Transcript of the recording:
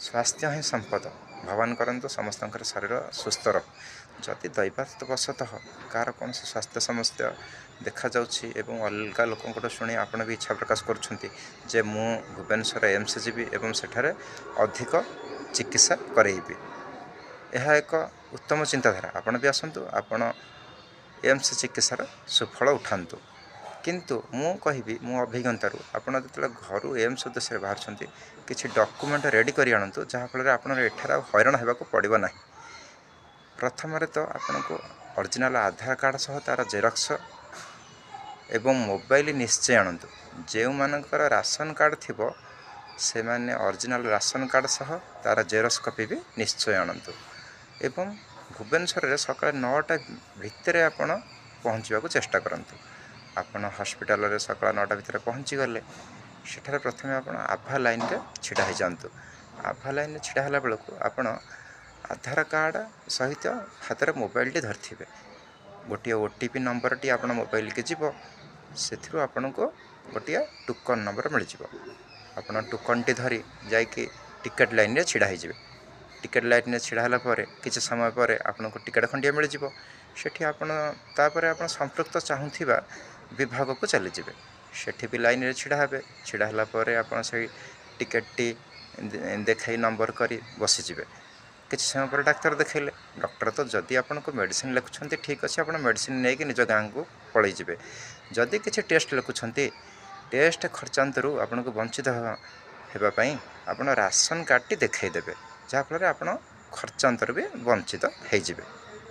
स्वास्थ्य ही संपद। भगवान करंतु समस्त शरीर सुस्थ रहो। जदि दैवातवशतः कार कौन स्वास्थ्य समस्या देखा जाउछि एवं अलग लोक शुणी आपण भी इच्छा प्रकाश करुँचे मु भुवनेश्वर एम्स जीवी एवं सेठारे अधिक चिकित्सा करेबी। यह एक उत्तम चिंताधारा। आपण भी आसतु, आपण एम्स चिकित्सार सुफल उठातु। किंतु मु कहबी मो अभिज्ञतार आपड़ जो घर एम्स उद्देश्य बाहर किसी डॉक्यूमेंट रेडी कर आणतु जहाँफल आप हैरान होगा पड़ो ना। प्रथम तो आपन को ओरिजिनल आधार कार्ड सह तार जेरक्स एवं मोबाइल निश्चय आणतु। जो मानकर राशन कार्ड थिबो से माने ओरिजिनल राशन कार्ड सह तार जेरक्स कॉपी भी निश्चय आणतु। एवं भुवनेश्वर सकाल 9टा भितर आपण पहुँचवा चेष्टा करंतु। आपण हॉस्पिटल रे सकाल 9टा भितर पहुँची गले सेठारे प्रथमे आपण आभा लाइन रे छिड़ा हो जातु। आभा लाइन रे छिड़ा होला बेलकु आपण आधार कार्ड सहित हाथ में मोबाइल टी धरथिबे। गोटे ओटीपी नंबर टी आपण मोबाइल के जीवो से आपण को गोटे टोकन नंबर मिल जिवो। आपण टोकन टी धरी जाइए टिकेट लाइन रे छिड़ा हो। टिकेट लाइन में छिड़ा होला परे किछि समय पर आपन को टिकेट खंडिया मिल जिवो। सेठी आपण तापरे आपण संपृक्त चाहूथिबा विभाग को चली जिवे। सेठी भी लाइन रे छिड़ा हेबे। छिड़ा होला परे आपण से टिकेट टी देखाई नंबर करी बसी जिवे। किछि समय पर डाक्तर देखैले डॉक्टर तो जदि आपन को मेडिसिन लिखुछंती ठीक अछि आपन मेडिसिन नै कि निज गां को पळै जिवे। जदि किछि टेस्ट लिखुछंती टेस्ट खर्चांतरू आपन को वंचित हेबा पई आपन राशन कार्ड टी देखै देबे जहाँ फल आपण खर्चांतर भी वंचित हो जिवे।